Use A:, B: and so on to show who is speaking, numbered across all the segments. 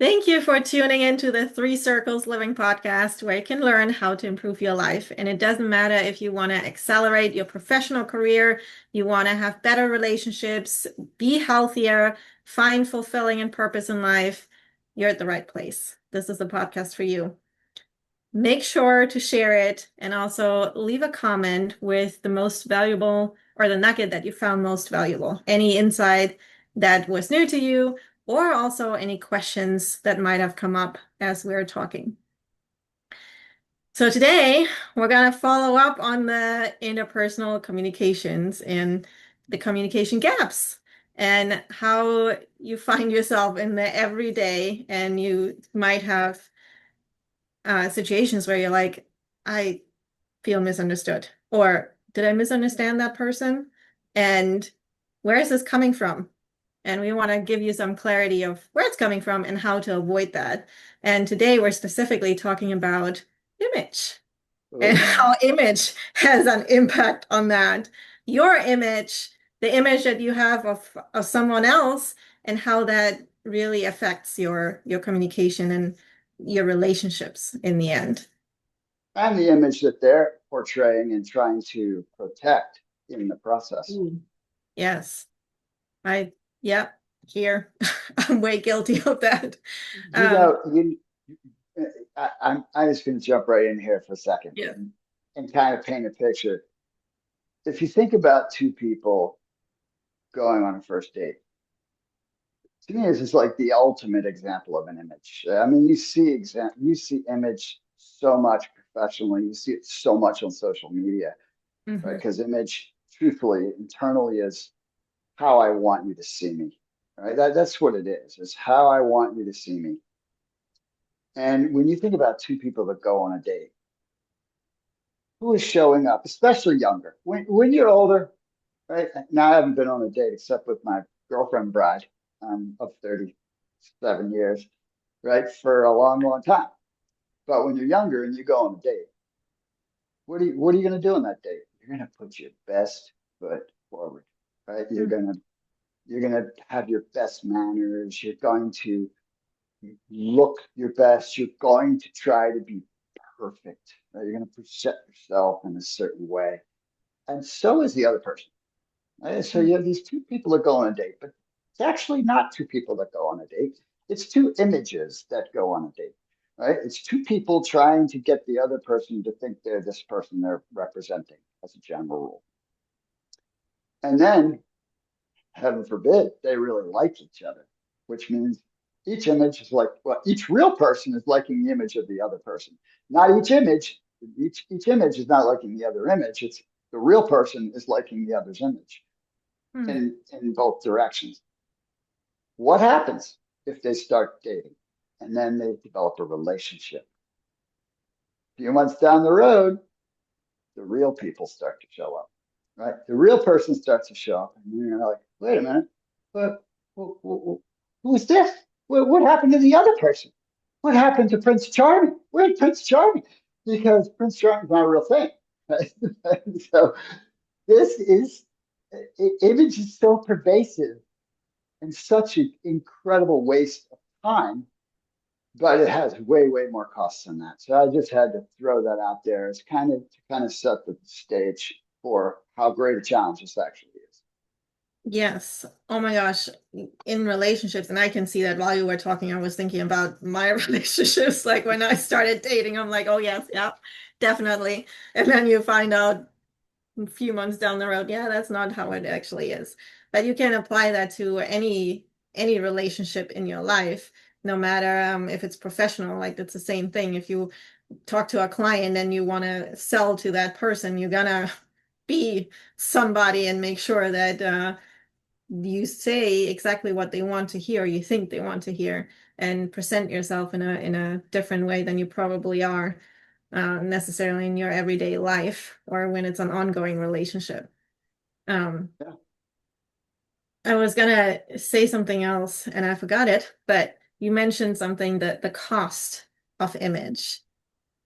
A: Thank you for tuning into the Three Circles Living podcast, where you can learn how to improve your life. And it doesn't matter if you want to accelerate your professional career, you want to have better relationships, be healthier, find fulfilling and purpose in life, you're at the right place. This is the podcast for you. Make sure to share it and also leave a comment with the most valuable or the nugget that you found most valuable. Any insight that was new to you, or also any questions that might have come up as we are talking. So today we're going to follow up on the interpersonal communications and the communication gaps and how you find yourself in the everyday, and you might have situations where you're like, I feel misunderstood, or did I misunderstand that person? And where is this coming from? And we want to give you some clarity of where it's coming from and how to avoid that. And today we're specifically talking about image and
B: Oh,
A: how image has an impact on that. Your image, the image that you have of someone else, and how that really affects your communication and your relationships in the end.
B: and the image that they're portraying and trying to protect in the process.
A: Ooh. Yes. I, yep, here. I'm way guilty of that.
B: You
A: Um,
B: know, you, I'm just going to jump right in here for a second
A: yeah.
B: and kind of paint a picture. If you think about two people going on a first date, to me, this is like the ultimate example of an image. I mean, you see image so much professionally, you see it so much on social media, right?
A: Hmm.
B: Because image, truthfully, internally is how I want you to see me. Right? That's what it is. It's how I want you to see me. And when you think about two people that go on a date, who is showing up, especially younger? When you're older, right? Now I haven't been on a date except with my girlfriend bride of 37 years, right? For a long, long time. But when you're younger and you go on a date, what are you going to do on that date? You're going to put your best foot forward, right? You're going to have your best manners. You're going to look your best. You're going to try to be perfect. Right? You're going to present yourself in a certain way. And so is the other person. Right? So you have these two people that go on a date, but it's actually not two people that go on a date. It's two images that go on a date. Right? It's two people trying to get the other person to think they're this person they're representing as a general rule. And then heaven forbid, they really like each other, which means each image is like, well, each real person is liking the image of the other person. Not each image, each image is not liking the other image. It's the real person is liking the other's image
A: Hmm.
B: in both directions. What happens if they start dating and then they develop a relationship? A few months down the road, the real people start to show up, right? The real person starts to show up, and you're like, wait a minute, but who's this? What happened to the other person? What happened to Prince Charming? Where's Prince Charming? Because Prince Charming's not a real thing. Right? So this is image is so pervasive and such an incredible waste of time, but it has way, way more costs than that. So I just had to throw that out there as kind of set the stage for how great a challenge this actually is.
A: Yes. Oh my gosh. In relationships, and I can see that while you were talking, I was thinking about my relationships. Like when I started dating, I'm like, oh yes, yeah, definitely. And then you find out a few months down the road, yeah, that's not how it actually is. But you can apply that to any relationship in your life, no matter if it's professional, like it's the same thing. If you talk to a client and you want to sell to that person, you're gonna be somebody and make sure that you say exactly what they want to hear, you think they want to hear, and present yourself in a different way than you probably are necessarily in your everyday life or when it's an ongoing relationship. Um,
B: Yeah.
A: I was gonna say something else and I forgot it, but you mentioned something that the cost of image.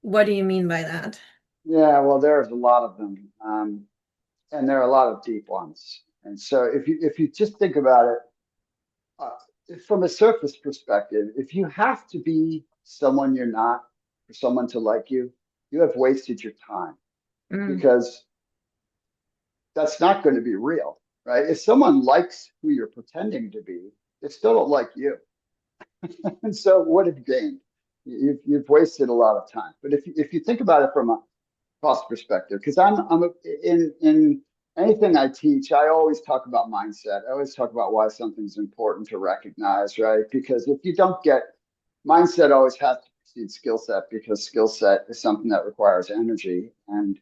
A: What do you mean by that?
B: Yeah, well, there's a lot of them, and there are a lot of deep ones. And so if you just think about it, from a surface perspective, if you have to be someone you're not for someone to like you have wasted your time
A: Mm,
B: because that's not going to be real, right? If someone likes who you're pretending to be, they still don't like you. And so what have you gained? You've wasted a lot of time. But if you think about it from a cost perspective, because in anything I teach, I always talk about mindset. I always talk about why something's important to recognize, right? Because if you don't get mindset, always has to precede skill set because skill set is something that requires energy and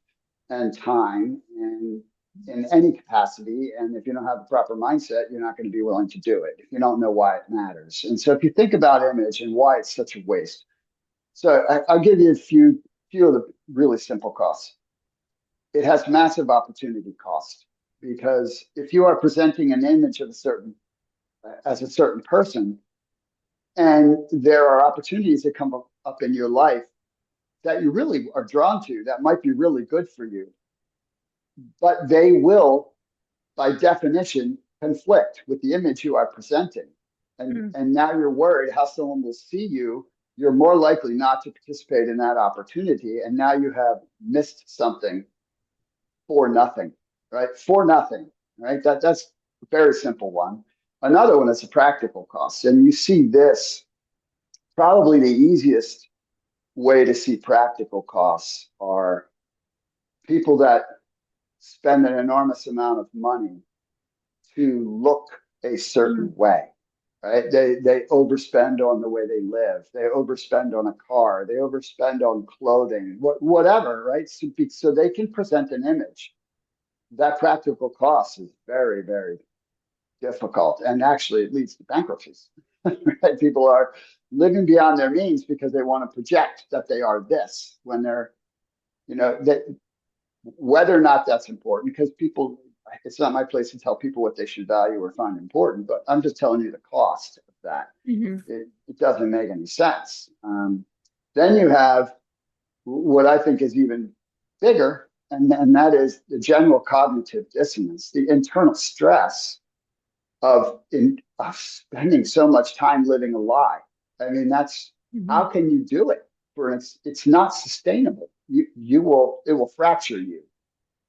B: time and in any capacity. And if you don't have the proper mindset, you're not going to be willing to do it if you don't know why it matters. And so if you think about image and why it's such a waste, so I'll give you a few of the really simple costs. It has massive opportunity cost because if you are presenting an image of a certain as a certain person, and there are opportunities that come up in your life that you really are drawn to that might be really good for you, but they will, by definition, conflict with the image you are presenting.
A: mm,
B: And now you're worried how someone will see you. You're more likely not to participate in that opportunity. And now you have missed something for nothing, right? For nothing, right? That's a very simple one. Another one is a practical cost. And you see this probably the easiest way to see practical costs are people that spend an enormous amount of money to look a certain
A: mm,
B: way, right? They overspend on the way they live. They overspend on a car. They overspend on clothing, whatever, right? So they can present an image. That practical cost is very, very difficult, and actually it leads to bankruptcies. Right? People are living beyond their means because they want to project that they are this when they're, that whether or not that's important, because people, it's not my place to tell people what they should value or find important, but I'm just telling you the cost of that.
A: mhm,
B: It doesn't make any sense. Then you have what I think is even bigger, and that is the general cognitive dissonance, the internal stress of spending so much time living a lie. I mean, that's how
A: mhm.
B: can you do it? For instance, it's not sustainable. It will fracture you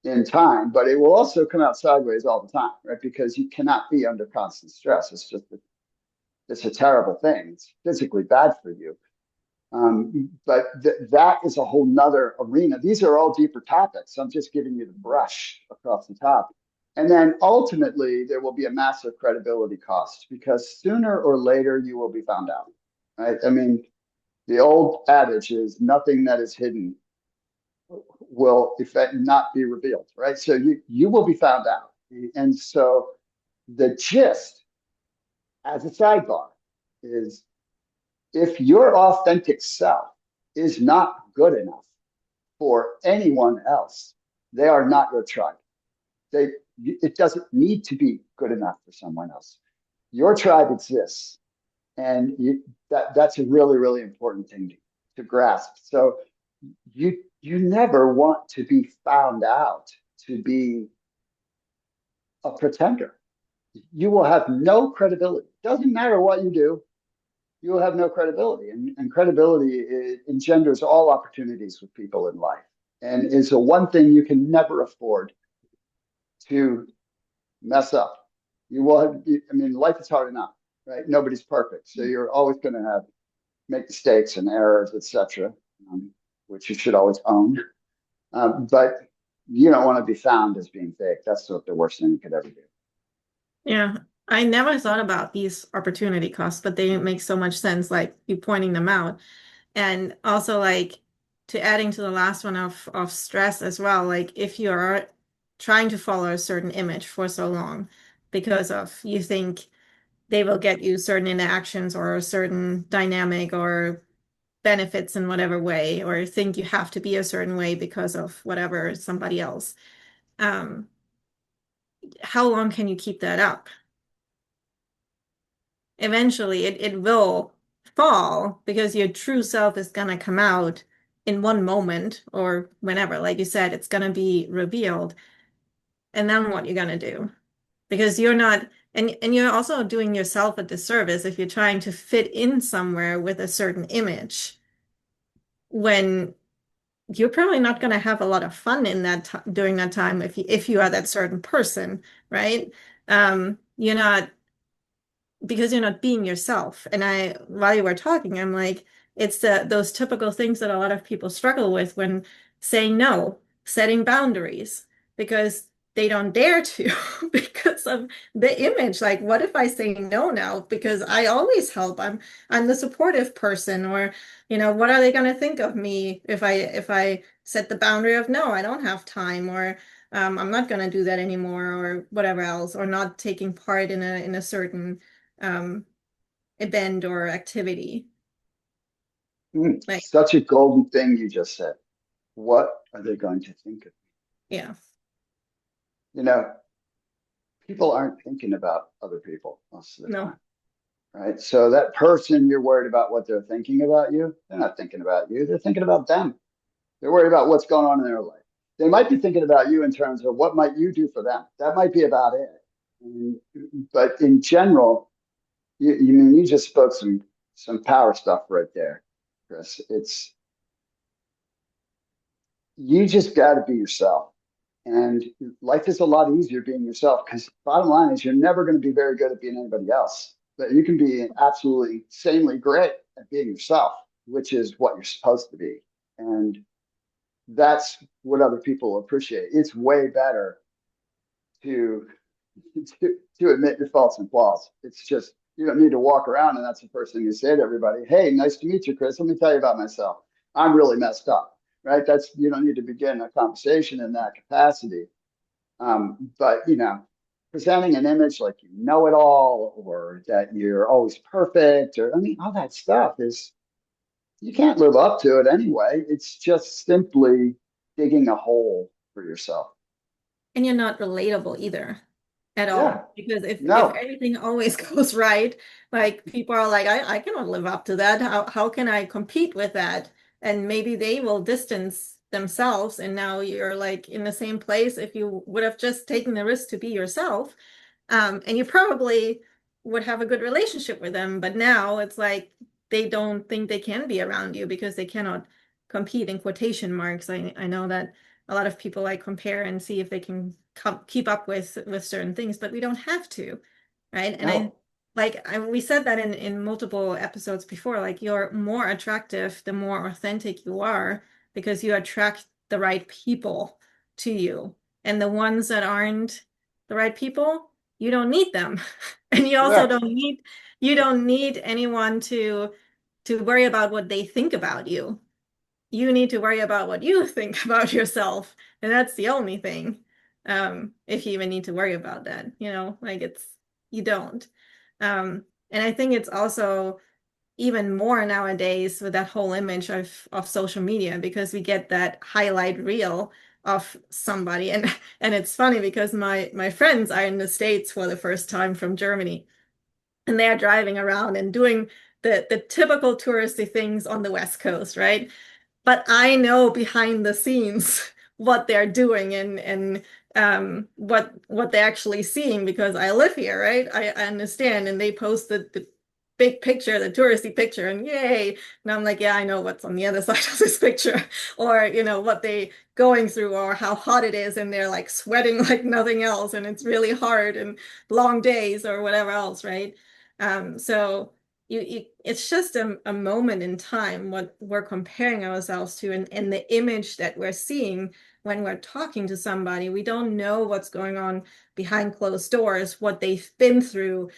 B: in time, but it will also come out sideways all the time, right? Because you cannot be under constant stress. It's a terrible thing. It's physically bad for you. But that is a whole nother arena. These are all deeper topics. I'm just giving you the brush across the top. And then ultimately, there will be a massive credibility cost because sooner or later you will be found out, right? I mean, the old adage is nothing that is hidden will in fact not be revealed, right? So you will be found out. And so the gist as a sidebar is if your authentic self is not good enough for anyone else, they are not your tribe. They it doesn't need to be good enough for someone else. Your tribe exists, and that's a really really important thing to grasp. So you never want to be found out to be a pretender. You will have no credibility. Doesn't matter what you do, you will have no credibility. And credibility engenders all opportunities with people in life and is the one thing you can never afford to mess up. You will have, I mean, life is hard enough, right? Nobody's perfect. So you're always going to have make mistakes and errors, etc., which you should always own. But you don't want to be found as being fake. That's the worst thing you could ever do.
A: Yeah, I never thought about these opportunity costs, but they make so much sense, like you pointing them out. And also like to adding to the last one of stress as well, like if you're trying to follow a certain image for so long because of you think they will get you certain interactions or a certain dynamic or benefits in whatever way, or think you have to be a certain way because of whatever somebody else. Um, how long can you keep that up? Eventually it will fall because your true self is gonna come out in one moment or whenever, like you said, it's gonna be revealed. And then what you're gonna do? Because you're not And you're also doing yourself a disservice if you're trying to fit in somewhere with a certain image when you're probably not going to have a lot of fun in that during that time if you are that certain person, right? You're not because you're not being yourself. And while you were talking, I'm like, it's those typical things that a lot of people struggle with when saying no, setting boundaries, because they don't dare to because of the image. Like, what if I say no now? Because I always help. I'm the supportive person, or what are they going to think of me if I set the boundary of no, I don't have time, or I'm not going to do that anymore, or whatever else, or not taking part in a certain um, event or activity. Like,
B: Such a golden thing you just said. What are they going to think of?
A: yeah,
B: You know, people aren't thinking about other people most of the
A: no.
B: time, right? So that person you're worried about what they're thinking about you, they're not thinking about you. They're thinking about them. They're worried about what's going on in their life. They might be thinking about you in terms of what might you do for them. That might be about it. But in general, you just spoke some power stuff right there, Chris. It's you just got to be yourself. And life is a lot easier being yourself because bottom line is you're never going to be very good at being anybody else. But you can be absolutely insanely great at being yourself, which is what you're supposed to be. And that's what other people appreciate. It's way better to to admit your faults and flaws. It's just you don't need to walk around and that's the first thing you say to everybody. Hey, nice to meet you, Chris. Let me tell you about myself. I'm really messed up, right? That's you don't need to begin a conversation in that capacity. But presenting an image like you know it all or that you're always perfect or I mean all that stuff is you can't live up to it anyway. It's just simply digging a hole for yourself.
A: And you're not relatable either at
B: Yeah.
A: all. Because if
B: No.
A: everything always goes right, like people are like, I cannot live up to that. How can I compete with that? And maybe they will distance themselves. And now you're like in the same place if you would have just taken the risk to be yourself. And you probably would have a good relationship with them. But now it's like they don't think they can be around you because they cannot compete in quotation marks. I know that a lot of people like compare and see if they can keep up with certain things, but we don't have to, right? And
B: No.
A: we said that in multiple episodes before, like you're more attractive the more authentic you are because you attract the right people to you. And the ones that aren't the right people, you don't need them. And you also
B: Correct.
A: don't need anyone to worry about what they think about you. You need to worry about what you think about yourself. And that's the only thing. If you even need to worry about that, like you don't. And I think it's also even more nowadays with that whole image of social media because we get that highlight reel of somebody. And it's funny because my friends are in the States for the first time from Germany and they're driving around and doing the typical touristy things on the West Coast, right? But I know behind the scenes what they're doing and what they're actually seeing because I live here, right? I understand, and they posted the big picture, the touristy picture, and yay! And I'm like, yeah, I know what's on the other side of this picture, or what they going through, or how hot it is, and they're like sweating like nothing else, and it's really hard and long days or whatever else, right? So it's just a moment in time what we're comparing ourselves to and the image that we're seeing when we're talking to somebody. We don't know what's going on behind closed doors, what they've been through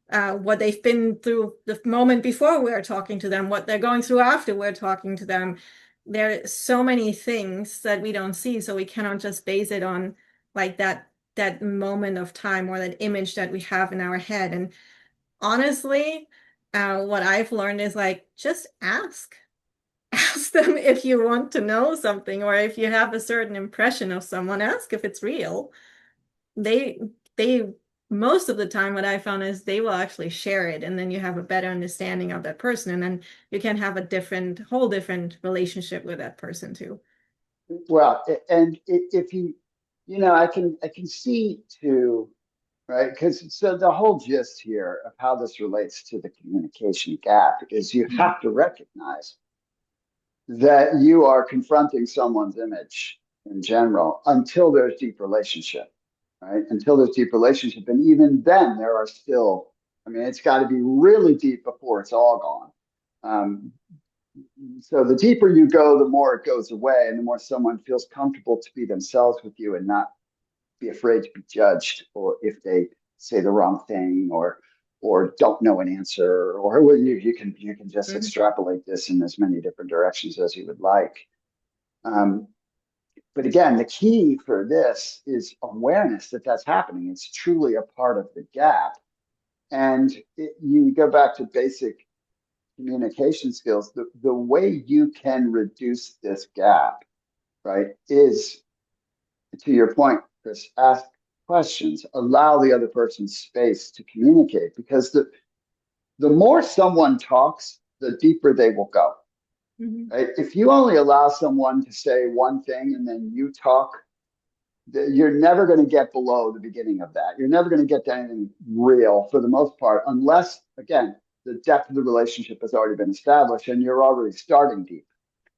A: the moment before we're talking to them, what they're going through after we're talking to them. There are so many things that we don't see, so we cannot just base it on like that moment of time or that image that we have in our head. And honestly, what I've learned is like just ask. Ask them if you want to know something or if you have a certain impression of someone, ask if it's real. They they most of the time what I found is they will actually share it and then you have a better understanding of that person and then you can have a whole different relationship with that person too.
B: Well, and if you, I can see too. right? Because so the whole gist here of how this relates to the communication gap is you
A: Mhm.
B: have to recognize that you are confronting someone's image in general until there's deep relationship, right? Until there's deep relationship. And even then, there are still, I mean, it's got to be really deep before it's all gone. Um, so the deeper you go, the more it goes away, and the more someone feels comfortable to be themselves with you and not be afraid to be judged, or if they say the wrong thing, or don't know an answer, or well, you can just
A: Mhm.
B: extrapolate this in as many different directions as you would like. Um, but again, the key for this is awareness that that's happening. It's truly a part of the gap, and you go back to basic communication skills. The way you can reduce this gap, right, is to your point, Chris, ask questions, allow the other person space to communicate, because the more someone talks, the deeper they will go.
A: Mhm.
B: Right? If you only allow someone to say one thing and then you talk, you're never going to get below the beginning of that. You're never going to get to anything real for the most part, unless, again, the depth of the relationship has already been established and you're already starting deep.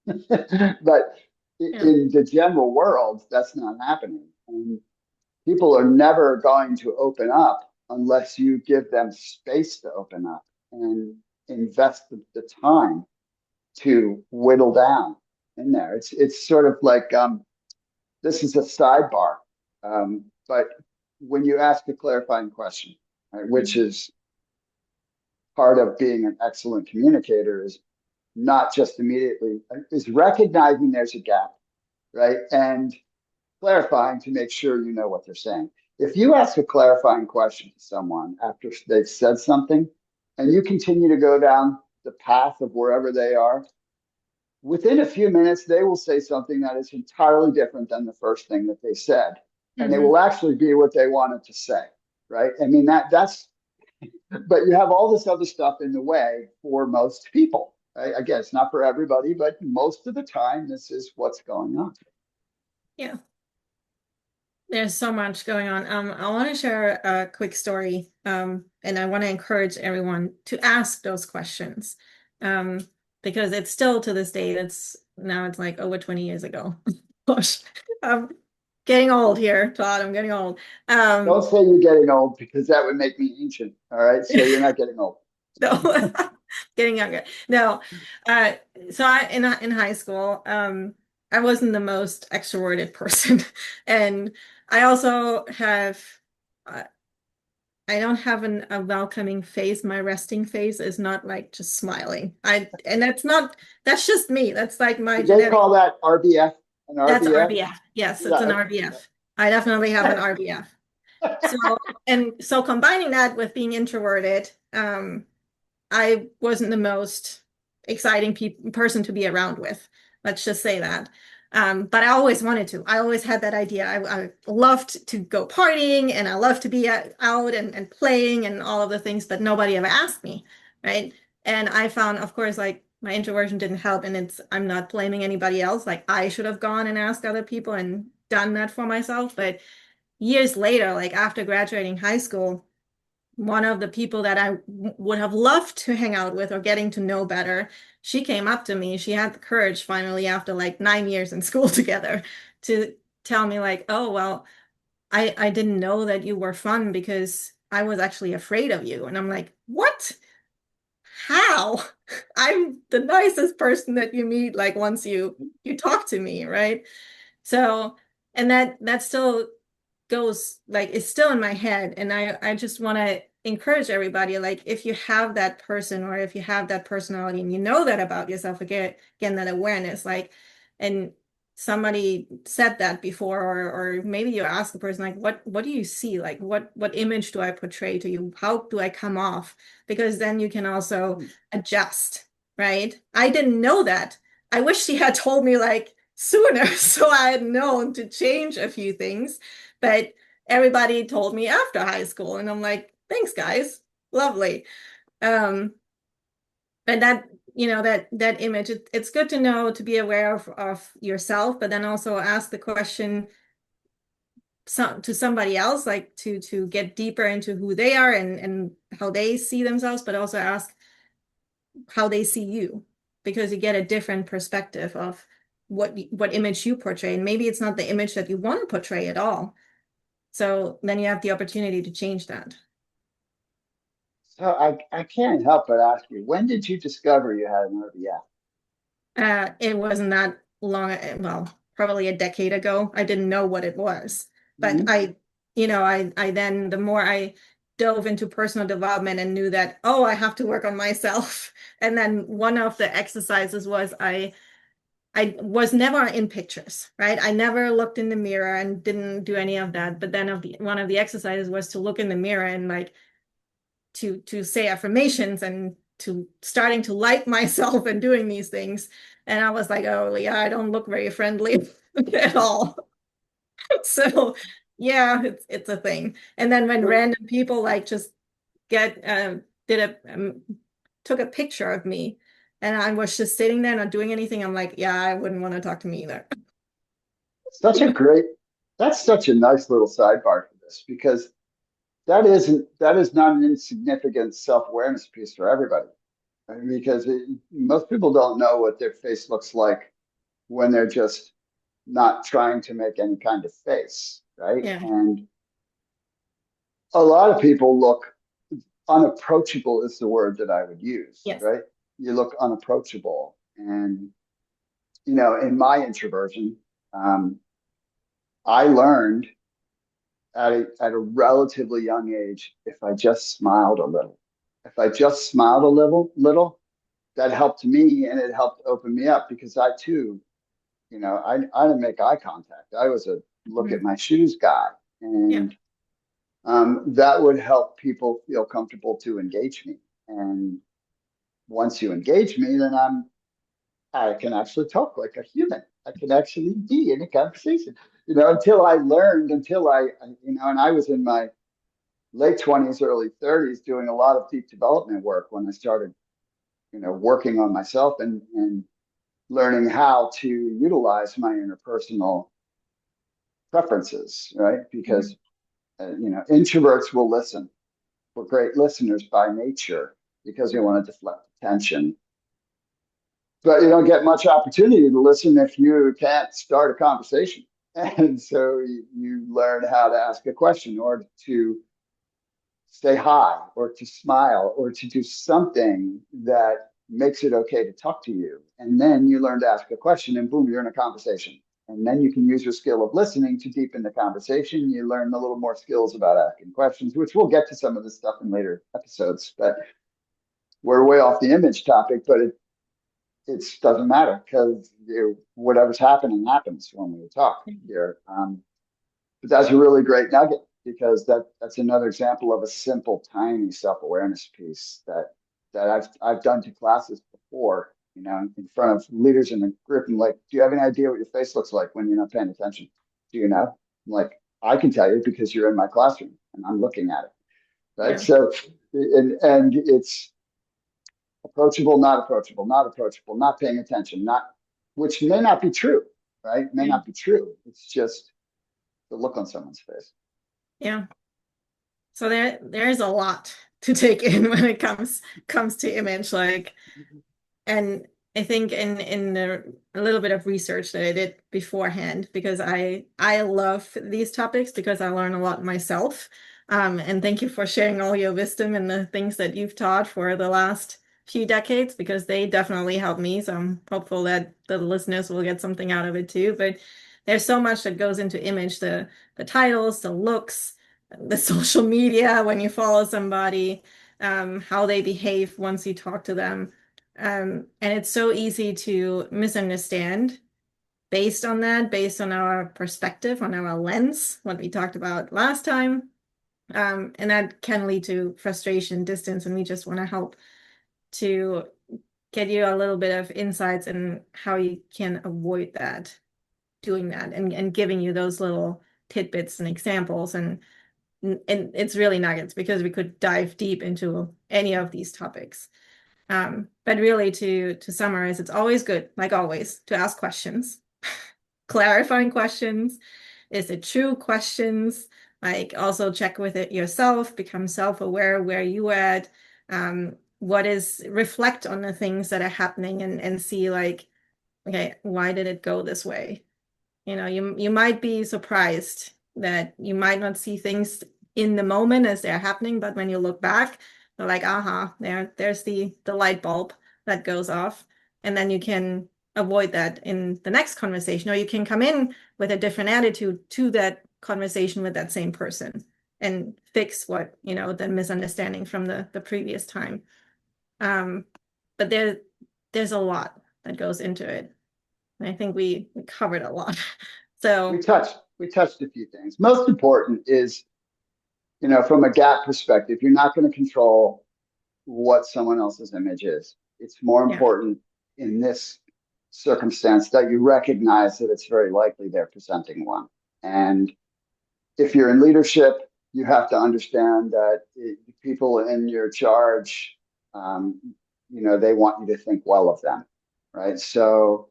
B: But
A: Yeah.
B: in the general world, that's not happening. And people are never going to open up unless you give them space to open up and invest the time to whittle down in there. It's sort of like this is a sidebar, but when you ask a clarifying question, right, which
A: Mhm.
B: is part of being an excellent communicator, is not just immediately is recognizing there's a gap, right, and clarifying to make sure you know what they're saying. If you ask a clarifying question to someone after they've said something and you continue to go down the path of wherever they are, within a few minutes, they will say something that is entirely different than the first thing that they said. And it
A: Mhm.
B: will actually be what they wanted to say, right? I mean, but you have all this other stuff in the way for most people. Right? Again, it's not for everybody, but most of the time, this is what's going on.
A: Yeah. There's so much going on. I want to share a quick story, and I want to encourage everyone to ask those questions, um, because it's still to this day. It's like over 20 years ago. Gosh, I'm getting old here, Todd. I'm getting old.
B: Don't
A: Um,
B: say you're getting old because that would make me ancient. All right. So you're not getting old.
A: no, getting younger. No, uh, so in high school, I wasn't the most extroverted person, and I also have. uh, I don't have a welcoming face. My resting face is not like just smiling. And that's just me. That's like my
B: Did they
A: genetic.
B: call that RBF? An
A: That's
B: RBF?
A: RBF. Yes, it's an
B: Yeah.
A: RBF. I definitely have an RBF. So, and so combining that with being introverted, I wasn't the most exciting person to be around with. Let's just say that. But I always wanted to. I always had that idea. I loved to go partying and I loved to be out and playing and all of the things, but nobody ever asked me, right? And I found, of course, like my introversion didn't help. And I'm not blaming anybody else. Like I should have gone and asked other people and done that for myself. But years later, like after graduating high school, one of the people that I would have loved to hang out with or getting to know better, she came up to me. She had the courage finally after like 9 years in school together to tell me like, oh, well, I didn't know that you were fun because I was actually afraid of you. And I'm like, what? How? I'm the nicest person that you meet like once you talk to me, right? So, and that still goes like it's still in my head and I just want to encourage everybody like if you have that person or if you have that personality and you know that about yourself again that awareness like and somebody said that before or maybe you ask the person like what do you see like what image do I portray to you how do I come off because then you can also adjust right I didn't know that I wish she had told me like sooner so I had known to change a few things but everybody told me after high school, and I'm like, thanks, guys. Lovely. Um, but that image, it's good to know to be aware of yourself, but then also ask the question to somebody else, like to get deeper into who they are and how they see themselves, but also ask how they see you, because you get a different perspective of what image you portray. And maybe it's not the image that you want to portray at all. So then you have the opportunity to change that.
B: So I can't help but ask you, when did you discover you had an RBF?
A: It wasn't that long, well, probably a decade ago. I didn't know what it was, but
B: Mhm.
A: I then, the more I dove into personal development and knew that, oh, I have to work on myself. And then one of the exercises was I was never in pictures, right? I never looked in the mirror and didn't do any of that. But then one of the exercises was to look in the mirror and like to say affirmations and to starting to like myself and doing these things. And I was like, oh yeah, I don't look very friendly at all. So yeah, it's a thing. And then when
B: So
A: random people like just get did a took a picture of me and I was just sitting there not doing anything, I'm like, yeah, I wouldn't want to talk to me either.
B: such a great, that's such a nice little sidebar for this because that is not an insignificant self-awareness piece for everybody. I mean, because most people don't know what their face looks like when they're just not trying to make any kind of face, right?
A: Yeah.
B: And a lot of people look unapproachable is the word that I would use,
A: Yes.
B: right? You look unapproachable. And, you know, in my introversion, um, I learned at a relatively young age, if I just smiled a little, if I just smiled a little, that helped me and it helped open me up because I too, you know, I didn't make eye contact. I was a look at
A: Mhm.
B: my shoes guy.
A: Yeah.
B: And that would help people feel comfortable to engage me. And once you engage me, then I can actually talk like a human. I can actually be in a conversation. You know, you know, and I was in my late 20s, early 30s doing a lot of deep development work when I started, you know, working on myself and learning how to utilize my interpersonal preferences, right?
A: Mhm.
B: Because, you know, introverts will listen. We're great listeners by nature because we want to deflect attention. But you don't get much opportunity to listen if you can't start a conversation. And so you learn how to ask a question or to say hi or to smile or to do something that makes it okay to talk to you. And then you learn to ask a question and boom, you're in a conversation. And then you can use your skill of listening to deepen the conversation. You learn a little more skills about asking questions, which we'll get to some of this stuff in later episodes. But we're way off the image topic, but it doesn't matter because whatever's happening happens when we talk here. But that's a really great nugget because that's another example of a simple, tiny self-awareness piece that I've done to classes before, you know, in front of leaders in a group and like, do you have any idea what your face looks like when you're not paying attention? Do you know? I'm like, I can tell you because you're in my classroom and I'm looking at it. Right.
A: Yeah.
B: So and it's approachable, not approachable, not approachable, not paying attention, not which may not be true, right? May
A: Yeah.
B: not be true. It's just the look on someone's face.
A: Yeah. So there's a lot to take in when it comes to image, like, and I think in a little bit of research that I did beforehand, because I love these topics because I learn a lot myself. And thank you for sharing all your wisdom and the things that you've taught for the last few decades, because they definitely helped me. So I'm hopeful that the listeners will get something out of it too. But there's so much that goes into image, the titles, the looks, the social media when you follow somebody, how they behave once you talk to them. And it's so easy to misunderstand based on that, based on our perspective, on our lens, what we talked about last time. And that can lead to frustration, distance, and we just want to help to get you a little bit of insights in how you can avoid that, doing that, and giving you those little tidbits and examples. And it's really nuggets because we could dive deep into any of these topics. But really to summarize, it's always good, like always, to ask questions, clarifying questions, Is it true? Questions. Like also check with it yourself, become self-aware where you at. What is reflect on the things that are happening and see like, okay, why did it go this way? You might be surprised that you might not see things in the moment as they're happening, but when you look back, you're like, aha, there's the light bulb that goes off. And then you can avoid that in the next conversation, or you can come in with a different attitude to that conversation with that same person and fix the misunderstanding from the previous time. Um, but there's a lot that goes into it. And I think we covered a lot.
B: We
A: So
B: touched we touched a few things. Most important is, from a gap perspective, you're not going to control what someone else's image is. It's more
A: yeah,
B: important in this circumstance that you recognize that it's very likely they're presenting one. And if you're in leadership, you have to understand that people in your charge, um, they want you to think well of them, right? So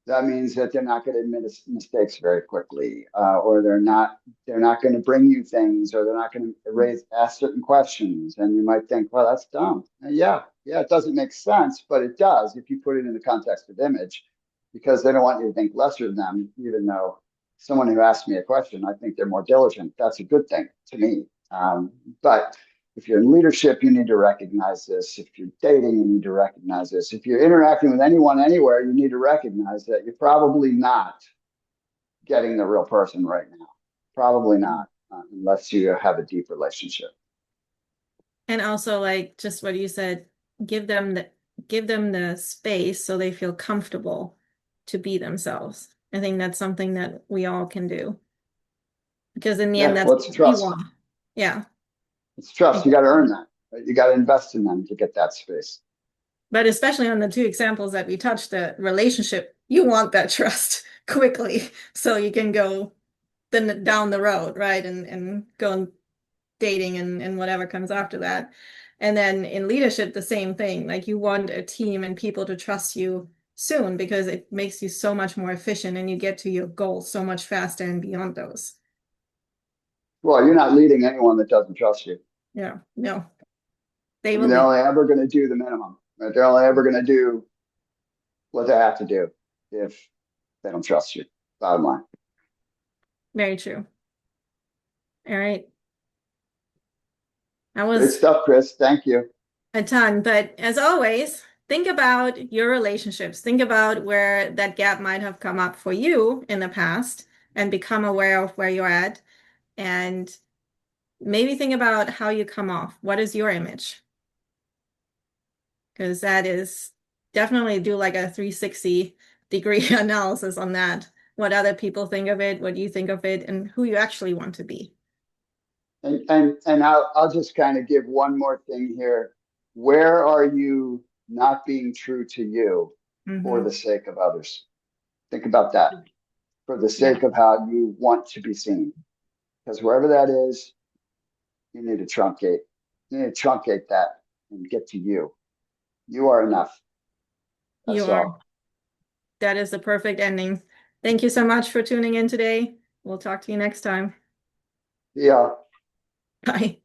B: that means that they're not going to admit mistakes very quickly, or they're not going to bring you things, or they're not going to ask certain questions. And you might think, well, that's dumb. And yeah, it doesn't make sense, but it does if you put it in the context of image, because they don't want you to think lesser of them, even though someone who asks me a question, I think they're more diligent. That's a good thing to me. But if you're in leadership, you need to recognize this. If you're dating, you need to recognize this. If you're interacting with anyone anywhere, you need to recognize that you're probably not getting the real person right now. Probably not, unless you have a deep relationship.
A: and also like just what you said, give them the give them the space so they feel comfortable to be themselves. I think that's something that we all can do because in the end,
B: Yeah,
A: that's
B: well, it's
A: what we
B: trust.
A: want. Yeah,
B: It's trust. You got to
A: exactly.
B: earn that. Right? You got to invest in them to get that space.
A: But especially on the two examples that we touched, the relationship, you want that trust quickly so you can go then down the road, right? And go dating and whatever comes after that. And then in leadership, the same thing. Like you want a team and people to trust you soon because it makes you so much more efficient and you get to your goals so much faster and beyond those.
B: Well, you're not leading anyone that doesn't trust you.
A: Yeah, no, they
B: I mean,
A: will
B: they're
A: leave.
B: only ever going to do the minimum. Right? They're only ever going to do what they have to do if they don't trust you. Bottom line.
A: Very true. All right. That
B: Great
A: was
B: stuff, Chris. Thank you.
A: a ton. But as always, think about your relationships. Think about where that gap might have come up for you in the past and become aware of where you're at. And maybe think about how you come off. What is your image? Because that is definitely do like a 360-degree analysis on that. What other people think of it, what you think of it, and who you actually want to be.
B: And I'll just kind of give one more thing here. Where are you not being true to you for
A: Hmm.
B: the sake of others? Think about that. For the
A: Yeah,
B: sake of how you want to be seen. Because wherever that is, you need to truncate. You need to truncate that and get to you. You are enough.
A: you
B: That's
A: are.
B: all.
A: That is the perfect ending. Thank you so much for tuning in today. We'll talk to you next time.
B: Yeah.
A: Bye.